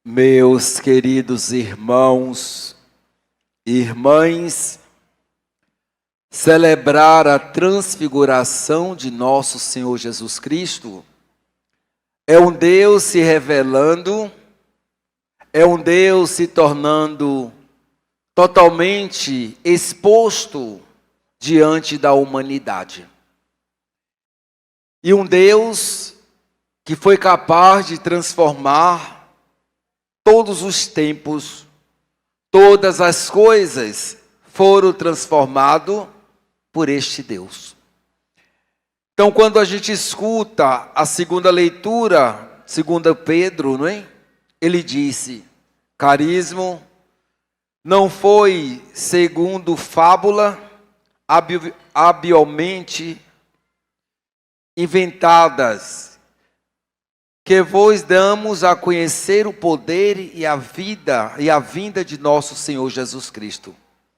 Meus queridos irmãos e irmãs, celebrar a transfiguração de nosso Senhor Jesus Cristo é um Deus se revelando, é um Deus se tornando totalmente exposto diante da humanidade. E um Deus que foi capaz de transformar todos os tempos, todas as coisas foram transformadas por este Deus. Então, quando a gente escuta a segunda leitura, 2 Pedro, não é? Ele disse: carisma não foi segundo fábula habilmente inventadas, que vos damos a conhecer o poder e a vinda de nosso Senhor Jesus Cristo,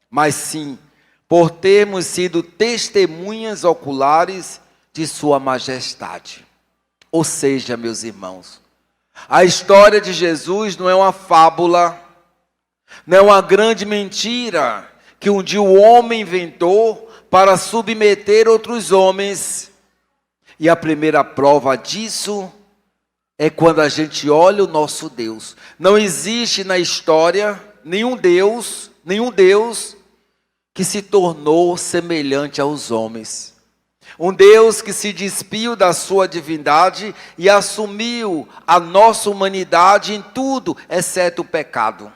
mas sim por termos sido testemunhas oculares de sua majestade. Ou seja, meus irmãos, a história de Jesus não é uma fábula, não é uma grande mentira que um dia o homem inventou para submeter outros homens. E a primeira prova disso é quando a gente olha o nosso Deus. Não existe na história nenhum Deus que se tornou semelhante aos homens. Um Deus que se despiu da sua divindade e assumiu a nossa humanidade em tudo, exceto o pecado.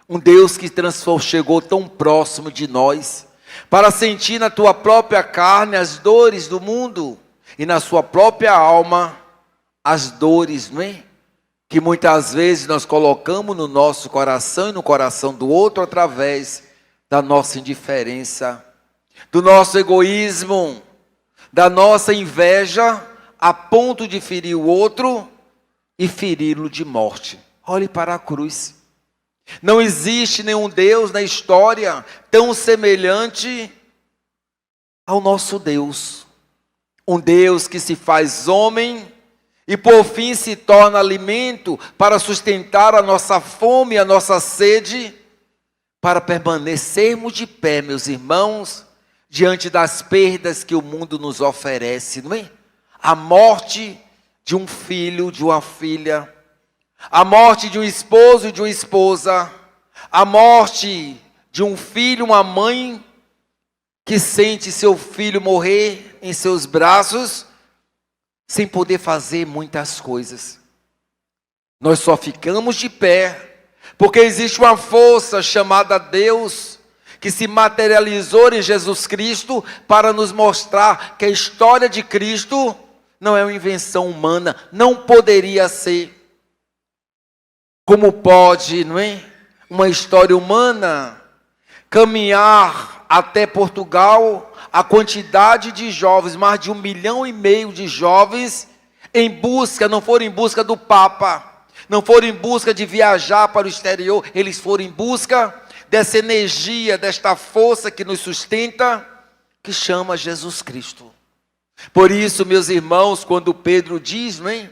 Um Deus que chegou tão próximo de nós, para sentir na tua própria carne as dores do mundo e na sua própria alma as dores, não é? Que muitas vezes nós colocamos no nosso coração e no coração do outro através da nossa indiferença, do nosso egoísmo, da nossa inveja, a ponto de ferir o outro e feri-lo de morte. Olhe para a cruz. Não existe nenhum Deus na história tão semelhante ao nosso Deus. Um Deus que se faz homem e por fim se torna alimento para sustentar a nossa fome e a nossa sede, para permanecermos de pé, meus irmãos, diante das perdas que o mundo nos oferece, não é? A morte de um filho, de uma filha, a morte de um esposo e de uma esposa, a morte de um filho, uma mãe que sente seu filho morrer em seus braços, sem poder fazer muitas coisas. Nós só ficamos de pé porque existe uma força chamada Deus, que se materializou em Jesus Cristo para nos mostrar que a história de Cristo não é uma invenção humana, não poderia ser. Como pode, não é? Uma história humana caminhar até Portugal, a quantidade de jovens, mais de 1,5 milhão de jovens, não foram em busca do Papa, não foram em busca de viajar para o exterior, eles foram em busca dessa energia, desta força que nos sustenta, que chama Jesus Cristo. Por isso, meus irmãos, quando Pedro diz, não é?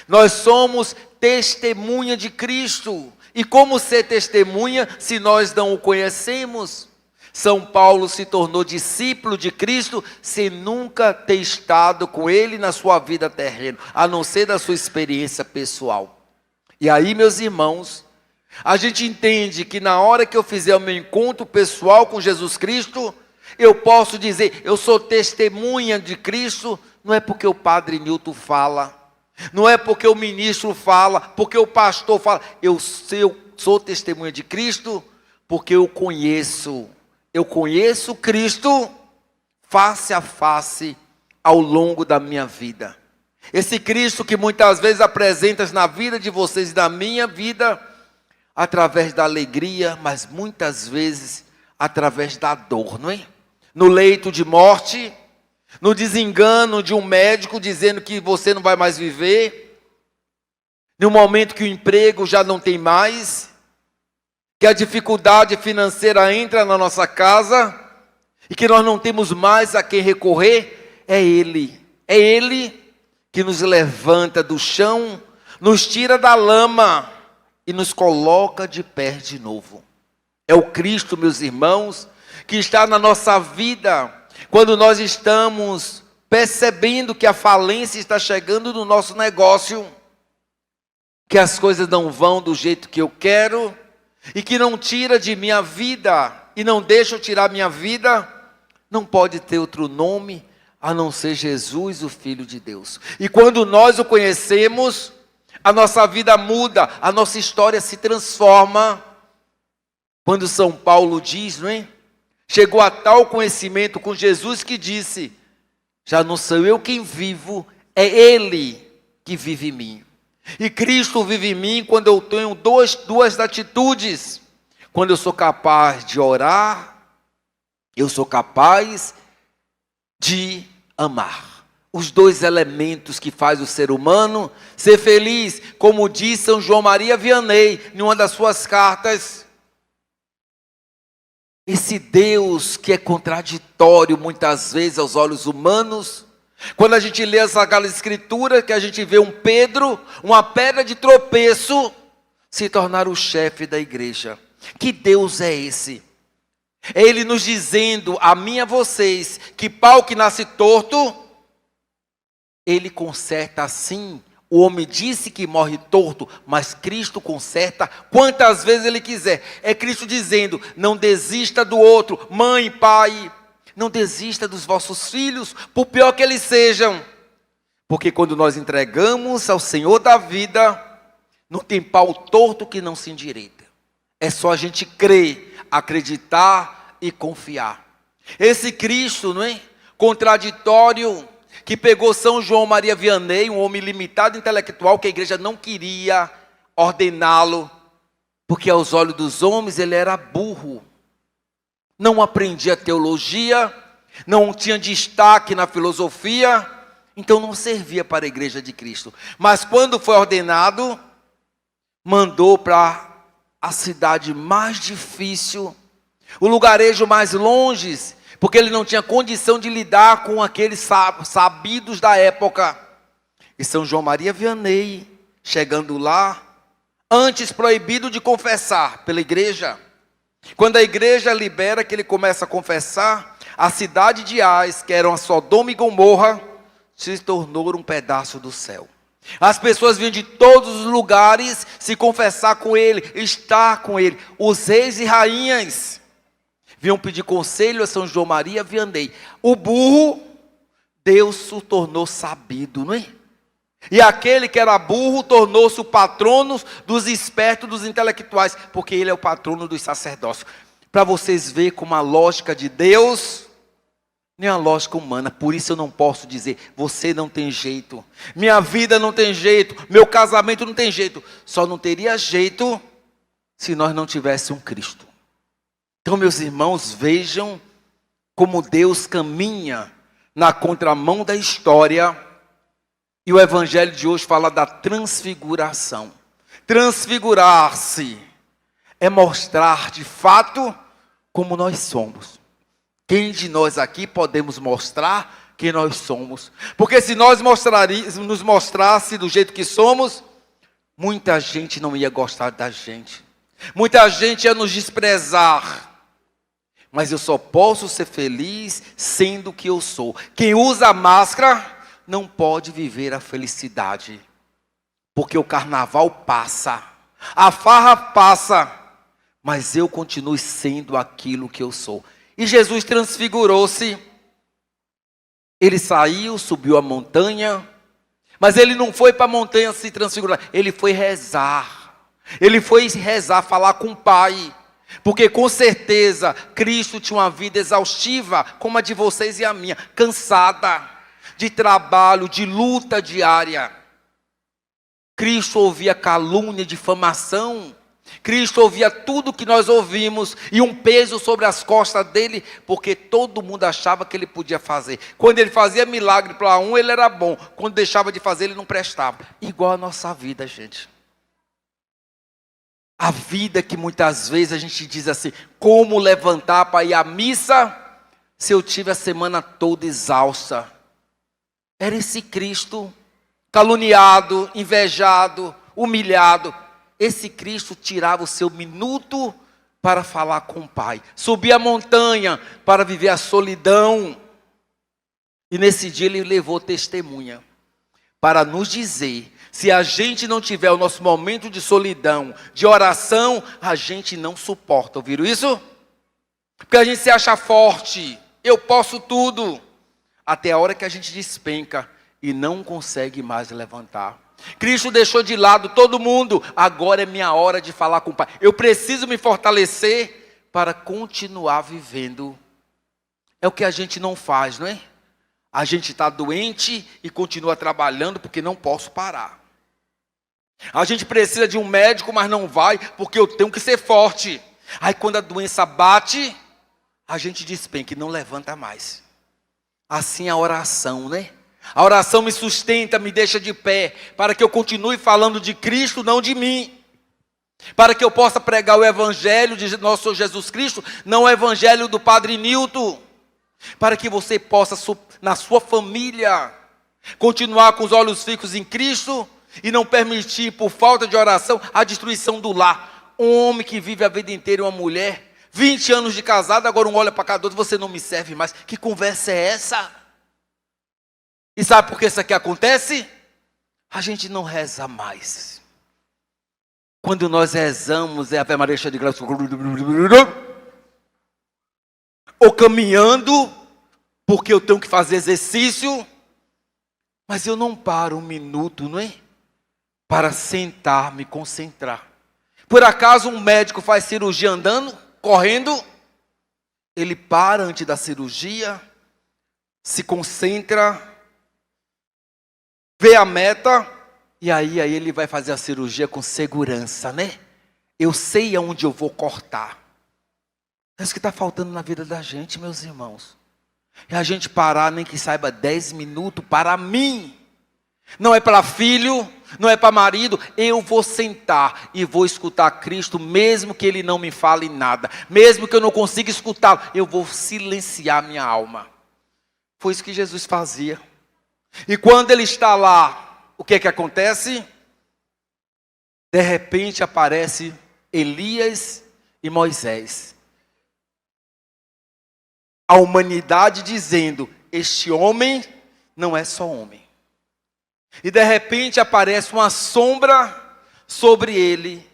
Nós somos testemunha de Cristo. E como ser testemunha se nós não o conhecemos? São Paulo se tornou discípulo de Cristo sem nunca ter estado com ele na sua vida terrena, a não ser da sua experiência pessoal. E aí, meus irmãos, a gente entende que na hora que eu fizer o meu encontro pessoal com Jesus Cristo, eu posso dizer, eu sou testemunha de Cristo, não é porque o Padre Newton fala, não é porque o ministro fala, porque o pastor fala, eu sou testemunha de Cristo, porque eu conheço Cristo face a face ao longo da minha vida. Esse Cristo que muitas vezes apresenta na vida de vocês e da minha vida, através da alegria, mas muitas vezes através da dor, não é? No leito de morte, no desengano de um médico dizendo que você não vai mais viver, no momento que o emprego já não tem mais, que a dificuldade financeira entra na nossa casa e que nós não temos mais a quem recorrer, é Ele que nos levanta do chão, nos tira da lama e nos coloca de pé de novo. É o Cristo, meus irmãos, que está na nossa vida, quando nós estamos percebendo que a falência está chegando no nosso negócio, que as coisas não vão do jeito que eu quero, e que não tira de minha vida, e não deixa eu tirar minha vida, não pode ter outro nome a não ser Jesus, o Filho de Deus. E quando nós o conhecemos, a nossa vida muda, a nossa história se transforma. Quando São Paulo diz, não é? Chegou a tal conhecimento com Jesus que disse: já não sou eu quem vivo, é Ele que vive em mim. E Cristo vive em mim quando eu tenho duas atitudes. Quando eu sou capaz de orar, eu sou capaz de amar. Os dois elementos que faz o ser humano ser feliz, como diz São João Maria Vianney, em uma das suas cartas. Esse Deus que é contraditório muitas vezes aos olhos humanos. Quando a gente lê essa Sagrada Escritura, que a gente vê um Pedro, uma pedra de tropeço, se tornar o chefe da igreja. Que Deus é esse? É Ele nos dizendo, a mim e a vocês, que pau que nasce torto, Ele conserta assim. O homem disse que morre torto, mas Cristo conserta quantas vezes Ele quiser. É Cristo dizendo, não desista do outro, mãe, pai, não desista dos vossos filhos, por pior que eles sejam. Porque quando nós entregamos ao Senhor da vida, não tem pau torto que não se endireita. É só a gente crer, acreditar e confiar. Esse Cristo, não é? Contraditório, que pegou São João Maria Vianney, um homem limitado intelectual, que a igreja não queria ordená-lo, porque aos olhos dos homens ele era burro. Não aprendia teologia, não tinha destaque na filosofia, então não servia para a igreja de Cristo. Mas quando foi ordenado, mandou para a cidade mais difícil, o lugarejo mais longe, porque ele não tinha condição de lidar com aqueles sabidos da época. E São João Maria Vianney, chegando lá, antes proibido de confessar pela igreja. Quando a igreja libera que ele começa a confessar, a cidade de Ás, que era uma Sodoma e Gomorra, se tornou um pedaço do céu. As pessoas vinham de todos os lugares se confessar com ele, estar com ele. Os reis e rainhas vinham pedir conselho a São João Maria Vianney. O burro, Deus o tornou sabido, não é? E aquele que era burro tornou-se o patrono dos espertos, dos intelectuais, porque ele é o patrono dos sacerdócios. Para vocês verem como a lógica de Deus nem a lógica humana. Por isso eu não posso dizer, você não tem jeito, minha vida não tem jeito, meu casamento não tem jeito. Só não teria jeito se nós não tivéssemos um Cristo. Então, meus irmãos, vejam como Deus caminha na contramão da história. E o evangelho de hoje fala da transfiguração. Transfigurar-se é mostrar de fato como nós somos. Quem de nós aqui podemos mostrar quem nós somos? Porque se nós nos mostrasse do jeito que somos, muita gente não ia gostar da gente. Muita gente ia nos desprezar. Mas eu só posso ser feliz sendo o que eu sou. Quem usa máscara não pode viver a felicidade. Porque o carnaval passa, a farra passa, mas eu continuo sendo aquilo que eu sou. E Jesus transfigurou-se. Ele saiu, subiu a montanha, mas ele não foi para a montanha se transfigurar, ele foi rezar. Ele foi rezar, falar com o Pai. Porque com certeza Cristo tinha uma vida exaustiva, como a de vocês e a minha, cansada, de trabalho, de luta diária. Cristo ouvia calúnia, difamação. Cristo ouvia tudo que nós ouvimos, e um peso sobre as costas dele, porque todo mundo achava que ele podia fazer. Quando ele fazia milagre para um, ele era bom. Quando deixava de fazer, ele não prestava. Igual a nossa vida, gente. A vida que muitas vezes a gente diz assim, como levantar para ir à missa, se eu tive a semana toda exausta. Era esse Cristo, caluniado, invejado, humilhado. esse Cristo tirava o seu minuto para falar com o Pai. Subia a montanha para viver a solidão. E nesse dia ele levou testemunha para nos dizer, se a gente não tiver o nosso momento de solidão, de oração, a gente não suporta. Ouviram isso? Porque a gente se acha forte, eu posso tudo, até a hora que a gente despenca e não consegue mais levantar. Cristo deixou de lado todo mundo, agora é minha hora de falar com o Pai. Eu preciso me fortalecer para continuar vivendo. É o que a gente não faz, não é? A gente está doente e continua trabalhando porque não posso parar. A gente precisa de um médico, mas não vai porque eu tenho que ser forte. Aí quando a doença bate, a gente despenca e não levanta mais. Assim é a oração, né? A oração me sustenta, me deixa de pé, para que eu continue falando de Cristo, não de mim. Para que eu possa pregar o evangelho de nosso Senhor Jesus Cristo, não o evangelho do Padre Nilton. Para que você possa, na sua família, continuar com os olhos fixos em Cristo e não permitir, por falta de oração, a destruição do lar. Um homem que vive a vida inteira, uma mulher, 20 anos de casado, agora um olha para cada outro, você não me serve mais. Que conversa é essa? E sabe por que isso aqui acontece? A gente não reza mais. Quando nós rezamos, é a Ave Maria cheia de graça, ou caminhando, porque eu tenho que fazer exercício, mas eu não paro um minuto, não é? Para sentar, me concentrar. Por acaso um médico faz cirurgia andando, correndo, ele para antes da cirurgia, se concentra, vê a meta, e aí ele vai fazer a cirurgia com segurança, né? Eu sei aonde eu vou cortar. É isso que está faltando na vida da gente, meus irmãos. É a gente parar, nem que saiba 10 minutos para mim. Não é para filho, não é para marido. Eu vou sentar e vou escutar Cristo, mesmo que Ele não me fale nada. Mesmo que eu não consiga escutá-lo, eu vou silenciar minha alma. Foi isso que Jesus fazia. E quando Ele está lá, o que é que acontece? De repente aparece Elias e Moisés. A humanidade dizendo, este homem não é só homem. E de repente aparece uma sombra sobre ele.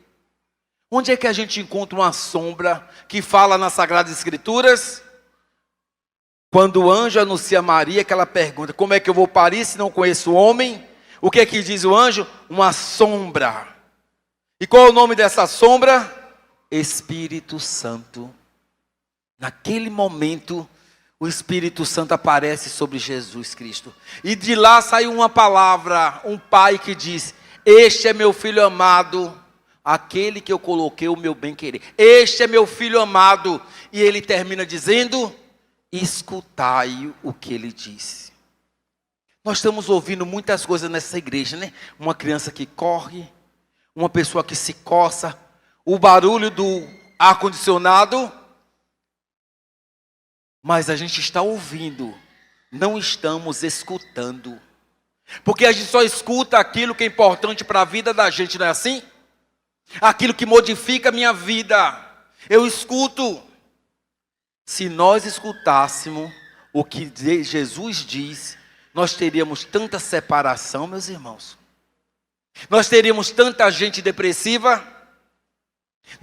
Onde é que a gente encontra uma sombra que fala nas Sagradas Escrituras? Quando o anjo anuncia a Maria, que ela pergunta, como é que eu vou parir se não conheço o homem? O que é que diz o anjo? Uma sombra. E qual é o nome dessa sombra? Espírito Santo. Naquele momento, o Espírito Santo aparece sobre Jesus Cristo. E de lá saiu uma palavra, um pai que diz, este é meu filho amado, aquele que eu coloquei o meu bem-querer. Este é meu filho amado. E ele termina dizendo, escutai o que ele disse. Nós estamos ouvindo muitas coisas nessa igreja, né? Uma criança que corre, uma pessoa que se coça, o barulho do ar-condicionado. Mas a gente está ouvindo, não estamos escutando. Porque a gente só escuta aquilo que é importante para a vida da gente, não é assim? Aquilo que modifica a minha vida, eu escuto. Se nós escutássemos o que Jesus diz, nós teríamos tanta separação, meus irmãos. Nós teríamos tanta gente depressiva.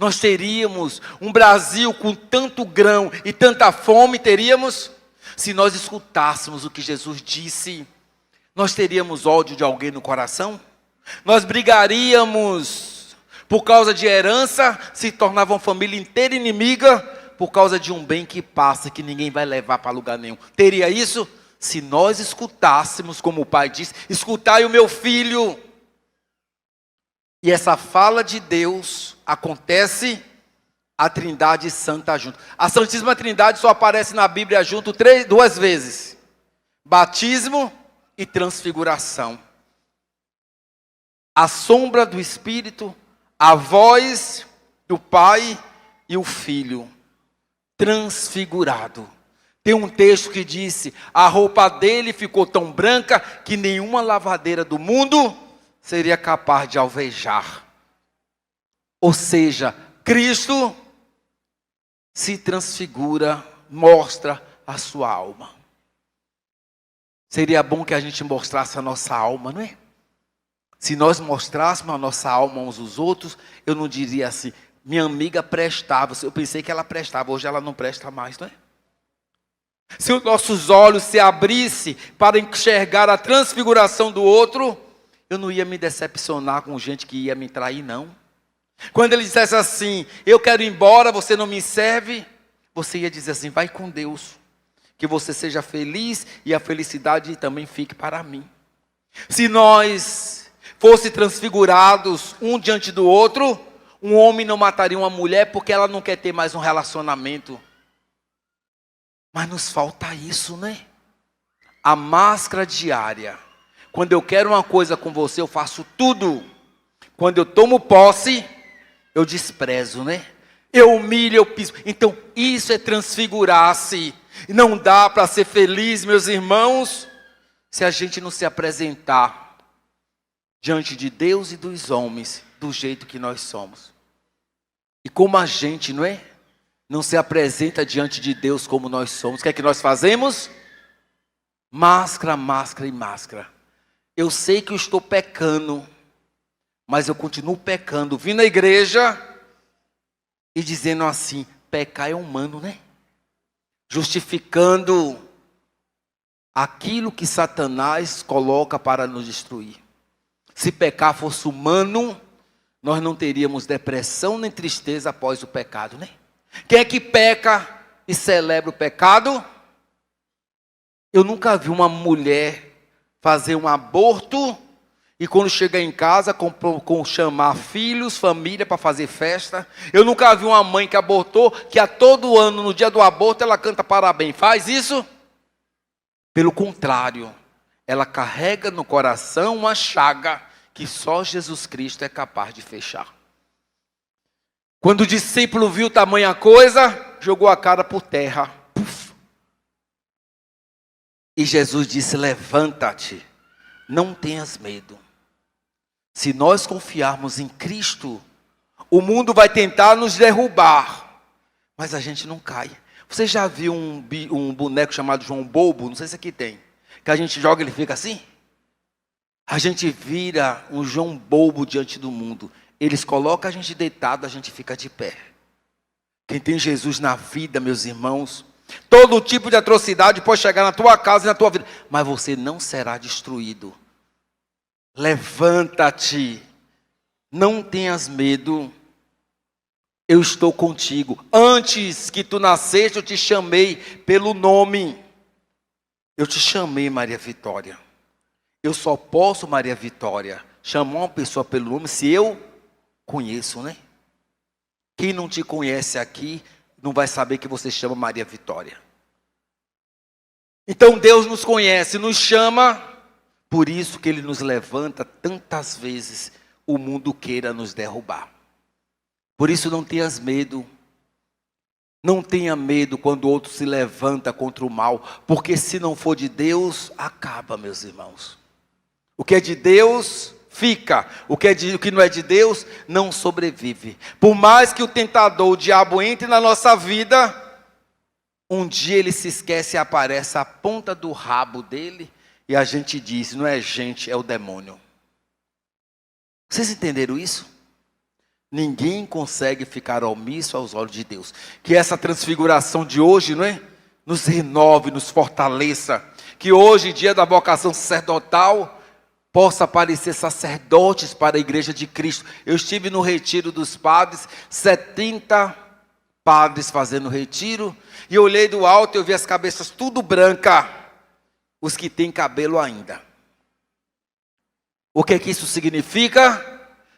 Nós teríamos um Brasil com tanto grão e tanta fome, teríamos, se nós escutássemos o que Jesus disse. Nós teríamos ódio de alguém no coração? Nós brigaríamos por causa de herança, se tornava uma família inteira inimiga, por causa de um bem que passa, que ninguém vai levar para lugar nenhum. Teria isso? Se nós escutássemos, como o pai diz, escutai o meu filho. E essa fala de Deus acontece a Trindade Santa junto. A Santíssima Trindade só aparece na Bíblia junto duas vezes. Batismo e transfiguração. A sombra do Espírito, a voz do Pai e o Filho. Transfigurado. Tem um texto que disse, a roupa dele ficou tão branca que nenhuma lavadeira do mundo seria capaz de alvejar. Ou seja, Cristo se transfigura, mostra a sua alma. Seria bom que a gente mostrasse a nossa alma, não é? Se nós mostrássemos a nossa alma uns aos outros, eu não diria assim, minha amiga prestava, eu pensei que ela prestava, hoje ela não presta mais, não é? Se os nossos olhos se abrissem para enxergar a transfiguração do outro, eu não ia me decepcionar com gente que ia me trair, não. Quando ele dissesse assim, eu quero ir embora, você não me serve, você ia dizer assim, vai com Deus, que você seja feliz e a felicidade também fique para mim. Se nós fosse transfigurados um diante do outro, um homem não mataria uma mulher porque ela não quer ter mais um relacionamento. Mas nos falta isso, né? A máscara diária. Quando eu quero uma coisa com você, eu faço tudo. Quando eu tomo posse, eu desprezo, né? Eu humilho, eu piso. Então, isso é transfigurar-se. Não dá para ser feliz, meus irmãos, se a gente não se apresentar diante de Deus e dos homens do jeito que nós somos. E como a gente, não é? Não se apresenta diante de Deus como nós somos. O que é que nós fazemos? Máscara, máscara e máscara. Eu sei que eu estou pecando, mas eu continuo pecando. Vim na igreja e dizendo assim, pecar é humano, né? Justificando aquilo que Satanás coloca para nos destruir. Se pecar fosse humano, nós não teríamos depressão nem tristeza após o pecado, né? Quem é que peca e celebra o pecado? Eu nunca vi uma mulher fazer um aborto e quando chega em casa chamar filhos, família para fazer festa. Eu nunca vi uma mãe que abortou, que a todo ano, no dia do aborto, ela canta parabéns. Faz isso? Pelo contrário, ela carrega no coração uma chaga que só Jesus Cristo é capaz de fechar. Quando o discípulo viu tamanha coisa, jogou a cara por terra. Puf. E Jesus disse, levanta-te, não tenhas medo. Se nós confiarmos em Cristo, o mundo vai tentar nos derrubar, mas a gente não cai. Você já viu um boneco chamado João Bobo? Não sei se aqui tem. Que a gente joga e ele fica assim? A gente vira um João Bobo diante do mundo. Eles colocam a gente deitado, a gente fica de pé. Quem tem Jesus na vida, meus irmãos, todo tipo de atrocidade pode chegar na tua casa e na tua vida, mas você não será destruído. Levanta-te, não tenhas medo, eu estou contigo. Antes que tu nasceste, eu te chamei pelo nome. Eu te chamei, Maria Vitória. Eu só posso, Maria Vitória, chamar uma pessoa pelo nome se eu conheço, né? Quem não te conhece aqui, não vai saber que você chama Maria Vitória. Então Deus nos conhece, nos chama, por isso que Ele nos levanta tantas vezes o mundo queira nos derrubar. Por isso não tenhas medo. Não tenha medo quando o outro se levanta contra o mal, porque se não for de Deus, acaba, meus irmãos. O que é de Deus fica, o que não é de Deus não sobrevive. Por mais que o tentador, o diabo, entre na nossa vida, um dia ele se esquece e aparece a ponta do rabo dele e a gente diz, não é gente, é o demônio. Vocês entenderam isso? Ninguém consegue ficar omisso aos olhos de Deus. Que essa transfiguração de hoje, não é? Nos renove, nos fortaleça. Que hoje, dia da vocação sacerdotal, possa aparecer sacerdotes para a igreja de Cristo. Eu estive no retiro dos padres, 70 padres fazendo retiro, e eu olhei do alto e eu vi as cabeças tudo branca, os que têm cabelo ainda. O que é que isso significa?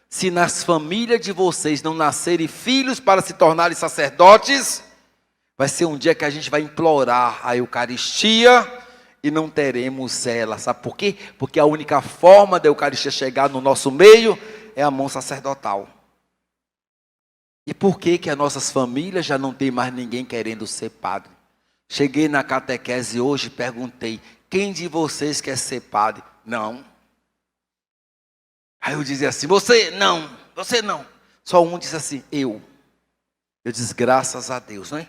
Se nas famílias de vocês não nascerem filhos para se tornarem sacerdotes, vai ser um dia que a gente vai implorar a Eucaristia e não teremos ela. Sabe por quê? Porque a única forma da Eucaristia chegar no nosso meio é a mão sacerdotal. E por que que as nossas famílias já não tem mais ninguém querendo ser padre? Cheguei na catequese hoje e perguntei, quem de vocês quer ser padre? Não. Aí eu dizia assim, você não. Só um disse assim, eu. Eu disse, graças a Deus, não é?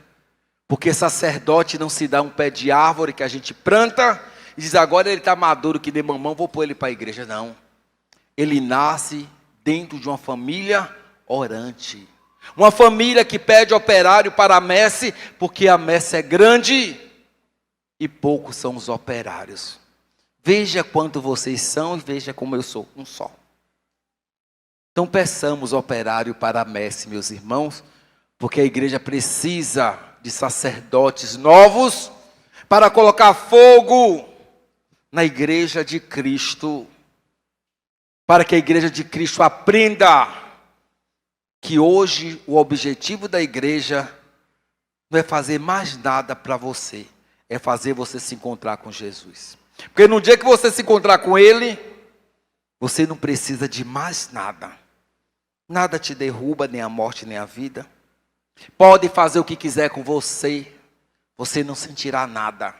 Porque sacerdote não se dá um pé de árvore que a gente planta e diz, agora ele está maduro que nem mamão, vou pôr ele para a igreja. Não. Ele nasce dentro de uma família orante. Uma família que pede operário para a messe, porque a messe é grande e poucos são os operários. Veja quanto vocês são e veja como eu sou, um só. Então peçamos operário para a messe, meus irmãos, porque a igreja precisa de sacerdotes novos para colocar fogo na igreja de Cristo, para que a igreja de Cristo aprenda que hoje o objetivo da igreja não é fazer mais nada para você, é fazer você se encontrar com Jesus. Porque no dia que você se encontrar com Ele, você não precisa de mais nada. Nada te derruba, nem a morte, nem a vida. Pode fazer o que quiser com você, você não sentirá nada.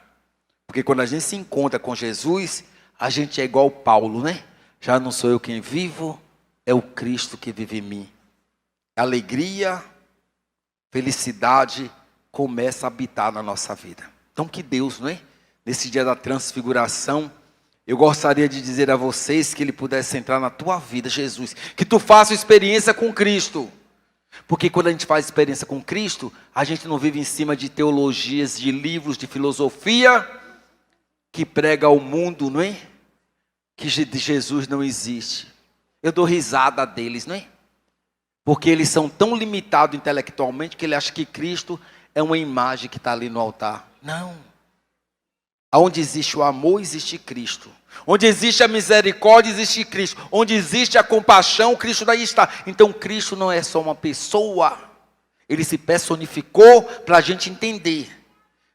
Porque quando a gente se encontra com Jesus, a gente é igual Paulo, né? Já não sou eu quem vivo, é o Cristo que vive em mim. Alegria, felicidade começa a habitar na nossa vida. Então que Deus, não é? Nesse dia da transfiguração, eu gostaria de dizer a vocês que Ele pudesse entrar na tua vida, Jesus. Que tu faça experiência com Cristo. Porque quando a gente faz experiência com Cristo, a gente não vive em cima de teologias, de livros, de filosofia, que prega ao mundo, não é? Que Jesus não existe. Eu dou risada deles, não é? Porque eles são tão limitados intelectualmente que ele acha que Cristo é uma imagem que está ali no altar. Não. Onde existe o amor, existe Cristo. Onde existe a misericórdia, existe Cristo. Onde existe a compaixão, Cristo daí está. Então Cristo não é só uma pessoa. Ele se personificou para a gente entender.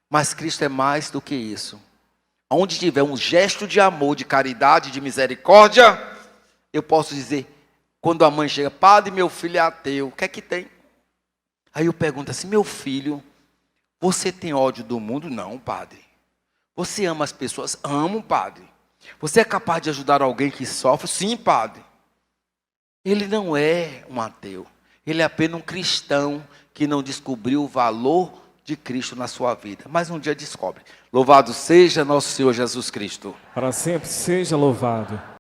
Mas Cristo é mais do que isso. Onde tiver um gesto de amor, de caridade, de misericórdia, eu posso dizer, quando a mãe chega, padre, meu filho é ateu, o que é que tem? Aí eu pergunto assim, meu filho, você tem ódio do mundo? Não, padre. Você ama as pessoas? Amo, padre. Você é capaz de ajudar alguém que sofre? Sim, padre. Ele não é um ateu. Ele é apenas um cristão que não descobriu o valor de Cristo na sua vida. Mas um dia descobre. Louvado seja nosso Senhor Jesus Cristo. Para sempre seja louvado.